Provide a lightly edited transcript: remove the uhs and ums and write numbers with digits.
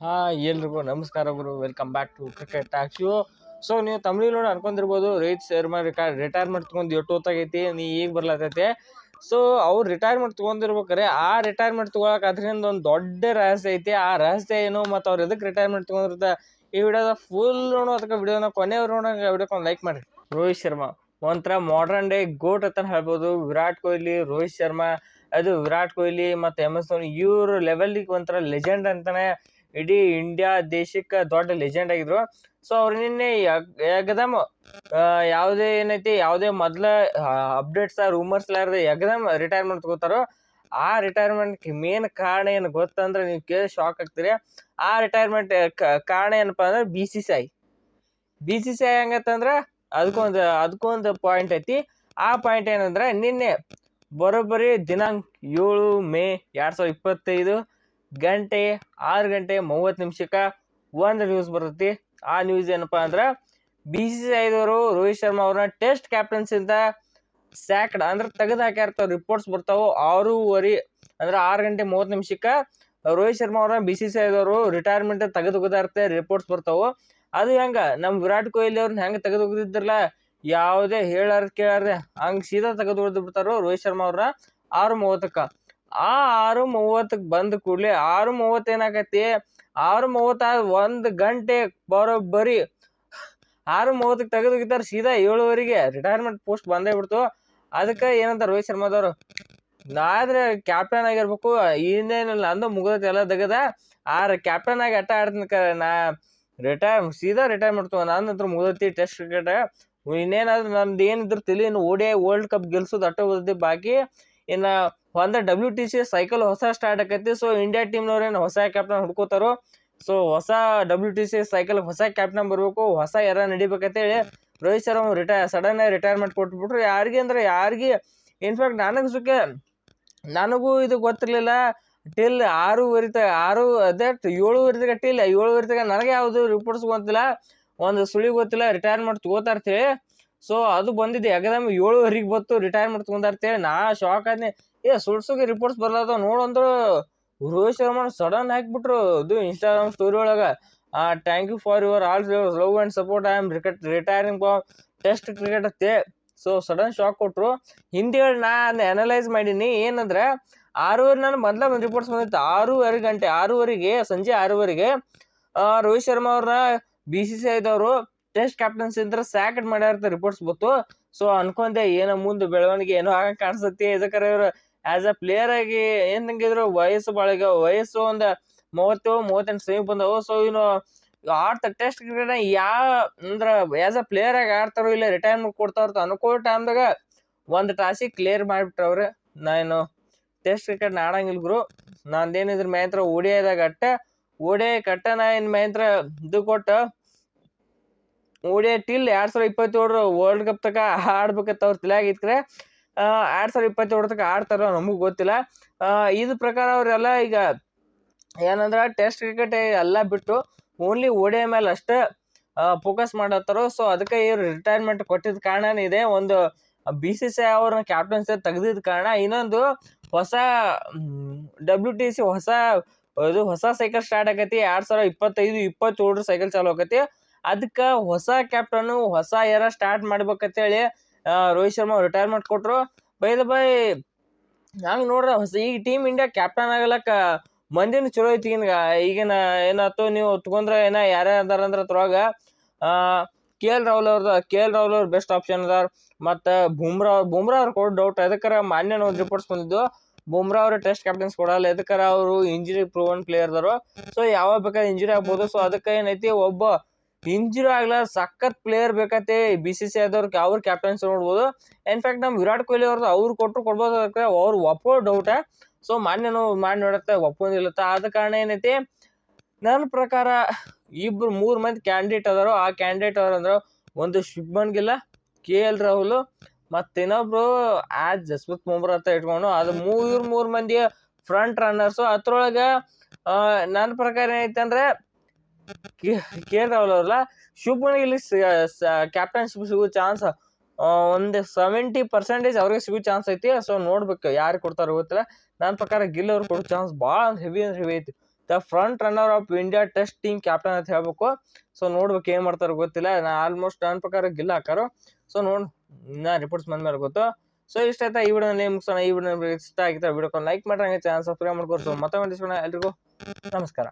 ಹಾ ಎಲ್ರಿಗೂ ನಮಸ್ಕಾರ ಗುರು, welcome back to cricket talk show. So ನೀವು ತಮಿಳು ನೋಡಿ ಅನ್ಕೊಂಡಿರ್ಬೋದು, ರೋಹಿತ್ ಶರ್ಮಾ ರಿಟೈರ್ಮೆಂಟ್ ತೊಗೊಂಡು ಎಷ್ಟು ಹೊತ್ತಾಗೈತಿ ನೀ ಈಗ ಬರ್ಲಾತೈತೆ. ಸೊ ಅವ್ರು ರಿಟೈರ್ಮೆಂಟ್ ತೊಗೊಂಡಿರ್ಬೇಕಾರೆ ಆ ರಿಟೈರ್ಮೆಂಟ್ ತೊಗೊಳಕ್ಕೆ ಅದರಿಂದ ಒಂದು ದೊಡ್ಡ ರಹಸ್ಯ ಐತಿ. ಆ ರಹಸ್ಯ ಏನು ಮತ್ತು ಅವ್ರು ಎದಕ್ಕೆ ರಿಟೈರ್ಮೆಂಟ್ ತೊಗೊಂಡಿರ್ತ ಈ ವಿಡಿಯೋದ ಫುಲ್ ನೋಡೋ ಅದಕ್ಕೆ ವಿಡಿಯೋನ ಕೊನೆಯವ್ರು ನೋಡೋಂಗೆ ವಿಡಿಯೋಕ್ಕೆ ಒಂದು ಲೈಕ್ ಮಾಡಿ. ರೋಹಿತ್ ಶರ್ಮಾ ಒಂಥರ ಮಾಡರ್ನ್ ಡೇ ಗೋಟ್ ಅಂತ ಹೇಳ್ಬೋದು. ವಿರಾಟ್ ಕೊಹ್ಲಿ, ರೋಹಿತ್ ಶರ್ಮಾ, ಅದು ವಿರಾಟ್ ಕೊಹ್ಲಿ ಮತ್ತು MS ಧೋನಿ ಇವ್ರ ಲೆವೆಲ್ಗೆ ಒಂಥರ ಲೆಜೆಂಡ್ ಅಂತಾನೆ ಇಡೀ ಇಂಡಿಯಾ ದೇಶಕ್ಕೆ ದೊಡ್ಡ ಲೆಜೆಂಡ್ ಆಗಿದ್ರು. ಸೊ ಅವ್ರು ನಿನ್ನೆ ಯಗದಮ್ ಯಾವುದೇ ಏನೈತಿ ಯಾವುದೇ ಮೊದಲ ಅಪ್ಡೇಟ್ಸ್ ರೂಮರ್ಸ್ ಇಲ್ಲಾರ್ದೆ ಯಗದಮ್ ರಿಟೈರ್ಮೆಂಟ್ ತಗೋತಾರೋ. ಆ ರಿಟೈರ್ಮೆಂಟ್ ಮೇನ್ ಕಾರಣ ಏನು ಗೊತ್ತಂದ್ರೆ ನೀವು ಕೇಳಿ ಶಾಕ್ ಆಗ್ತೀರಿ. ಆ ರಿಟೈರ್ಮೆಂಟ್ ಕಾರಣ ಏನಪ್ಪಾ ಅಂದ್ರೆ BCCI ಹೆಂಗತ್ತಂದ್ರೆ ಅದಕ್ಕೊಂದು ಪಾಯಿಂಟ್ ಐತಿ. ಆ ಪಾಯಿಂಟ್ ಏನಂದ್ರೆ ನಿನ್ನೆ ಬರೋಬ್ಬರಿ ದಿನಾಂಕ 7 ಮೇ 2025 ಗಂಟೆ 6:30 ಒಂದು ನ್ಯೂಸ್ ಬರ್ತೈತಿ. ಆ ನ್ಯೂಸ್ ಏನಪ್ಪಾ ಅಂದ್ರೆ BCCIದವರು ರೋಹಿತ್ ಶರ್ಮಾ ಅವ್ರನ್ನ ಟೆಸ್ಟ್ ಕ್ಯಾಪ್ಟನ್ಸಿಂದ ಸ್ಯಾಕ್ಡ್ ಅಂದ್ರೆ ತೆಗೆದು ಹಾಕ್ಯಾರ್ತಾವ ರಿಪೋರ್ಟ್ಸ್ ಬರ್ತಾವು. 6:30 ಅಂದ್ರೆ 6:30 ರೋಹಿತ್ ಶರ್ಮಾ ಅವ್ರನ್ನ BCCIದವರು ರಿಟೈರ್ಮೆಂಟ್ ತೆಗೆದುಕೋದಾರ್ತೆ ರಿಪೋರ್ಟ್ಸ್ ಬರ್ತಾವು. ಅದು ಹೆಂಗ ನಮ್ಮ ವಿರಾಟ್ ಕೊಹ್ಲಿ ಅವ್ರನ್ನ ಹೆಂಗೆ ತೆಗೆದುಕೋದಿದ್ರಲ್ಲ, ಯಾವುದೇ ಹೇಳಾರ ಕೇಳಾರ್ದೆ ಹಂಗೆ ಸೀದಾ ತೆಗೆದು ಬಿಡ್ತಾರೋ ರೋಹಿತ್ ಶರ್ಮಾ ಅವ್ರನ್ನ 6:30. ಆ 6:30 ಬಂದ ಕೂಡಲೇ 6:30 ಏನಾಗೈತಿ, 6:30 1 ಗಂಟೆ ಬರೋಬ್ಬರಿ 6:30 ತೆಗೆದುಗಿದ್ದಾರೆ ಸೀದಾ 7:00 ರಿಟೈರ್ಮೆಂಟ್ ಪೋಸ್ಟ್ ಬಂದೇ ಬಿಡ್ತು. ಅದಕ್ಕೆ ಏನಂತ ರೋಹಿತ್ ಶರ್ಮಾದವರು, ನಾದ್ರೆ ಕ್ಯಾಪ್ಟನ್ ಆಗಿರ್ಬೇಕು, ಇನ್ನೇನಿಲ್ಲ ಅಂದು ಮುಗಿದೈತಿ ಎಲ್ಲ ತೆಗದ ಕ್ಯಾಪ್ಟನ್ ಆಗಿ ಆಡ್ತೀನಿ ನಾ ಸೀದಾ ರಿಟೈರ್ಮೆಂಟ್ ತಗೋ ನಂತರ ಮುಗಿದೈತಿ ಟೆಸ್ಟ್ ಕ್ರಿಕೆಟ್. ಇನ್ನೇನಾದ್ರು ನಂದು ಏನಿದ್ರು ತಿಳಿ ಇನ್ನು ODI ವರ್ಲ್ಡ್ ಕಪ್ ಗೆಲ್ಸೋದು ಅಟ್ಟ ಓದೈತಿ ಬಾಕಿ. ಇನ್ನು ಒಂದು WTC ಸೈಕಲ್ ಹೊಸ ಸ್ಟಾರ್ಟ್ ಆಕೈತಿ. ಸೊ ಇಂಡಿಯಾ ಟೀಮ್ನವ್ರೇನು ಹೊಸ ಕ್ಯಾಪ್ಟನ್ ಹುಡ್ಕೋತಾರೋ. ಸೊ ಹೊಸ WTC ಸೈಕಲ್ ಹೊಸ ಕ್ಯಾಪ್ಟನ್ ಬರಬೇಕು, ಹೊಸ ಎರ ನಡಿಬೇಕಂತೇಳಿ ರೋಹಿತ್ ಶರ್ಮಾ ಸಡನ್ ಆಗಿ ರಿಟೈರ್ಮೆಂಟ್ ಕೊಟ್ಬಿಟ್ರು. ಯಾರಿಗೆ ಇನ್ಫ್ಯಾಕ್ಟ್ ನನಗೂ ಇದು ಗೊತ್ತಿರಲಿಲ್ಲ ಟಿಲ್ 7:30 ಟಿಲ್ 7:30 ನನಗೆ ಯಾವುದು ರಿಪೋರ್ಟ್ಸ್ ಗೊತ್ತಿಲ್ಲ, ಒಂದು ಸುಳಿ ಗೊತ್ತಿಲ್ಲ ರಿಟೈರ್ಮೆಂಟ್ ತಗೋತಾರ್ತೇಳಿ. ಸೊ ಅದು ಬಂದಿದ್ದು ಯಗದಮ್ 7:00 ಬತ್ತು ರಿಟೈರ್ಮೆಂಟ್ ತಗೊಂಡಾರ್ತೇಳಿ ನಾ ಶಾಕ್ ಆದ್ನಿ. ಸುಳ್ಸುಗೆ ರಿಪೋರ್ಟ್ಸ್ ಬರ್ಲಾದ ನೋಡಂದ್ರು ರೋಹಿತ್ ಶರ್ಮಾ ಸಡನ್ ಹಾಕ್ಬಿಟ್ರು ಇದು ಇನ್ಸ್ಟಾಗ್ರಾಮ್ ಸ್ಟೋರಿ ಒಳಗೆ. Thank you for your all love and support, I am retiring for test cricket ಅಂತೆ. ಸೊ ಸಡನ್ ಶಾಕ್ ಕೊಟ್ಟರು. ಹಿಂದಿ ನಾನು ಅನಲೈಸ್ ಮಾಡೀನಿ ಏನಂದ್ರೆ 6:30 ನಾನು ಮೊದಲ ಒಂದು ರಿಪೋರ್ಟ್ಸ್ ಬಂದಿತ್ತು 6:30 ಸಂಜೆ 6:00 ರೋಹಿತ್ ಶರ್ಮಾ ಅವ್ರನ್ನ BCCIದವರು ಟೆಸ್ಟ್ ಕ್ಯಾಪ್ಟನ್ಸಿ ಅಂದ್ರೆ ಸ್ಯಾಕ್ಡ್ ಮಾಡ್ಯಾರ ರಿಪೋರ್ಟ್ಸ್ ಬಂತು. ಸೊ ಅನ್ಕೊಂಡೆ ಏನೋ ಮುಂದೆ ಬೆಳವಣಿಗೆ ಏನೋ ಆಗ ಕಾಣಿಸ್ತತಿ. ಇದಕ್ಕಾರ ಇವರು ಆಸ್ ಅ ಪ್ಲೇಯರ್ ಆಗಿ ಏನ್ ತಂಗಿದ್ರು ವಯಸ್ಸು ವಯಸ್ಸು ಒಂದು 37-38 ಸಮೀಪ ಬಂದವು. ಸೊ ಇನ್ನು ಆಡ್ತಾರೆ ಟೆಸ್ಟ್ ಕ್ರಿಕೆಟ್ ಅಂದ್ರೆ ಆಸ್ ಅ ಪ್ಲೇಯರ್ ಆಗಿ ಆಡ್ತಾರೋ ಇಲ್ಲ ರಿಟೈರ್ಮೆಂಟ್ ಕೊಡ್ತಾರ ಅನ್ಕೋ ಟೈಮ್ದಾಗ ಒಂದು ಟಾಸಿಗೆ ಕ್ಲಿಯರ್ ಮಾಡಿಬಿಟ್ರವ್ರೆ. ನಾನು ಟೆಸ್ಟ್ ಕ್ರಿಕೆಟ್ ಆಡಂಗಿಲ್ಲ ಗುರು, ನಂದೇನಿದ್ರ ಮೈಂತ್ರ ODIದಾಗ ODI ನಾ ಇನ್ ಮೈಂತ್ರ ಇದು ಕೊಟ್ಟು ODI ಟಿಲ್ 2027 ವರ್ಲ್ಡ್ ಕಪ್ ತಕ ಆಡ್ಬೇಕಂತ ಅವ್ರ ತಲೆಯಾಗಿದ್ರೆ 2027 ತಕ ಆಡ್ತಾರೋ ನಮಗೂ ಗೊತ್ತಿಲ್ಲ. ಇದ್ರ ಪ್ರಕಾರ ಅವರೆಲ್ಲ ಈಗ ಏನಂದ್ರೆ ಟೆಸ್ಟ್ ಕ್ರಿಕೆಟ್ ಎಲ್ಲ ಬಿಟ್ಟು ಓನ್ಲಿ ODI ಮೇಲೆ ಅಷ್ಟೇ ಫೋಕಸ್ ಮಾಡತ್ತಾರೋ. ಸೊ ಅದಕ್ಕೆ ಇವ್ರು ರಿಟೈರ್ಮೆಂಟ್ ಕೊಟ್ಟಿದ್ದ ಕಾರಣ ಇದೆ, ಒಂದು BCCI ಅವ್ರನ್ನ ಕ್ಯಾಪ್ಟನ್ಸಿ ತೆಗೆದಿದ್ದ ಕಾರಣ. ಇನ್ನೊಂದು ಹೊಸ WTC ಹೊಸ ಸೈಕಲ್ ಸ್ಟಾರ್ಟ್ ಆಕೈತಿ 2025-27 ಸೈಕಲ್ ಚಾಲು ಆಕೈತಿ. ಅದಕ್ಕೆ ಹೊಸ ಕ್ಯಾಪ್ಟನ್ ಹೊಸ ಏರ ಸ್ಟಾರ್ಟ್ ಮಾಡ್ಬೇಕಂತೇಳಿ ರೋಹಿತ್ ಶರ್ಮಾ ರಿಟೈರ್ಮೆಂಟ್ ಕೊಟ್ಟರು. ಬೈ ಹಂಗೆ ನೋಡ್ರಿ ಈಗ ಟೀಮ್ ಇಂಡಿಯಾ ಕ್ಯಾಪ್ಟನ್ ಆಗಲಕ್ಕ ಮಂದಿನ ಚಲೋ ಐತಿ. ಈಗಿನ ಏನಾಯ್ತು ನೀವು ತಗೊಂಡ್ರೆ ಯಾರ್ಯಾರು ಅದಾರ ಅಂದ್ರೆ ಅದ್ರೊಳಗ KL ರಾಹುಲ್ ಅವ್ರ ಬೆಸ್ಟ್ ಆಪ್ಷನ್ ಅದಾರ. ಮತ್ತು ಬುಮ್ರಾ ಅವ್ರು ಕೊಡೋ ಡೌಟ್. ಅದಕ್ಕಾರ ಮಾನ್ಯ ಒಂದು ರಿಪೋರ್ಟ್ಸ್ ಬಂದಿದ್ದು ಬುಮ್ರಾ ಅವರು ಟೆಸ್ಟ್ ಕ್ಯಾಪ್ಟನ್ಸ್ ಕೊಡಲ್ಲ, ಎದಕ್ಕಾರ ಅವರು ಇಂಜುರಿ ಪ್ರೂವನ್ ಪ್ಲೇಯರ್ ಅದಾರು. ಸೊ ಯಾವಾಗ ಬೇಕಾದ್ರೆ ಇಂಜುರಿ ಆಗ್ಬೋದು. ಸೊ ಅದಕ್ಕೆ ಏನೈತಿ ಒಬ್ಬ ಇಂಜುರಿ ಆಗ್ಲ ಸಖತ್ ಪ್ಲೇಯರ್ ಬೇಕೈತಿ BCCIದವ್ರಿಗೆ ಅವ್ರ ಕ್ಯಾಪ್ಟನ್ಸಿ ನೋಡ್ಬೋದು. ಇನ್ಫ್ಯಾಕ್ಟ್ ನಮ್ಮ ವಿರಾಟ್ ಕೊಹ್ಲಿ ಅವ್ರು ಕೊಡ್ಬೋದು, ಅದಕ್ಕೆ ಅವ್ರು ಒಪ್ಪೋ ಡೌಟ. ಸೊ ಮಾಡಿ ನೋಡತ್ತೆ ಒಪ್ಪೋದಿಲ್ಲತ್ತ. ಆದ ಕಾರಣ ಏನೈತಿ ನನ್ನ ಪ್ರಕಾರ 3 ಮಂದಿ ಕ್ಯಾಂಡಿಡೇಟ್ ಅದಾರೋ. ಆ ಕ್ಯಾಂಡಿಡೇಟ್ ಅವ್ರಂದ್ರೆ ಒಂದು ಶುಭ್ಮನ್ ಗಿಲ್, KL ರಾಹುಲ್ ಮತ್ತು ಇನ್ನೊಬ್ರು ಜಸ್ಪ್ರೀತ್ ಬುಮ್ರಾ ಅಂತ ಇಟ್ಕೊಂಡು ಅದು 3 ಮಂದಿ ಫ್ರಂಟ್ ರನ್ನರ್ಸು. ಅದ್ರೊಳಗೆ ನನ್ನ ಪ್ರಕಾರ ಏನೈತೆ ಅಂದ್ರೆ KL ರಾಹುಲ್ ಅವ್ರಲ್ಲ ಶುಭ್ಮನ್ ಗಿಲ್ ಕ್ಯಾಪ್ಟನ್ಶಿಪ್ ಸಿಗೋ ಚಾನ್ಸ್ ಒಂದು 70% ಅವ್ರಿಗೆ ಸಿಗೋ ಚಾನ್ಸ್ ಐತಿ. ಸೊ ನೋಡ್ಬೇಕು ಯಾರು ಕೊಡ್ತಾರೋ ಗೊತ್ತಿಲ್ಲ. ನನ್ನ ಪ್ರಕಾರ ಗಿಲ್ ಅವ್ರು ಕೊಡೋ ಚಾನ್ಸ್ ಭಾಳ ಹೆವಿ ಐತಿ. The front runner of India test team captain ಅಂತ ಹೇಳ್ಬೇಕು. ಸೊ ನೋಡ್ಬೇಕು ಏನ್ ಮಾಡ್ತಾರ ಗೊತ್ತಿಲ್ಲ. ಆಲ್ಮೋಸ್ಟ್ ನನ್ನ ಪ್ರಕಾರ ಗಿಲ್ಲ ಹಾಕಾರು. ಸೊ ನಾ ರಿಪೋರ್ಟ್ಸ್ ಬಂದ್ಮೇಲೆ ಗೊತ್ತು. ಸೊ ಇಷ್ಟ ಆಯ್ತಾ ಈ ವಿಡಿಯೋನಲ್ಲಿ ಮುಗಿಸೋಣ. ಈ ವಿಡಿಯೋ ಇಷ್ಟ ಆಗಿತ್ತು ವಿಡಿಯೋಕ್ಕೆ ಲೈಕ್ ಮಾಡ್ರಿ, ಹಂಗೆ ಚಾನಲ್ ಸಬ್ಸ್ಕ್ರೈಬ್ ಮಾಡ್ಕೊಡ್ತು. ಮತ್ತೆ ಎಲ್ರಿಗೂ ನಮಸ್ಕಾರ.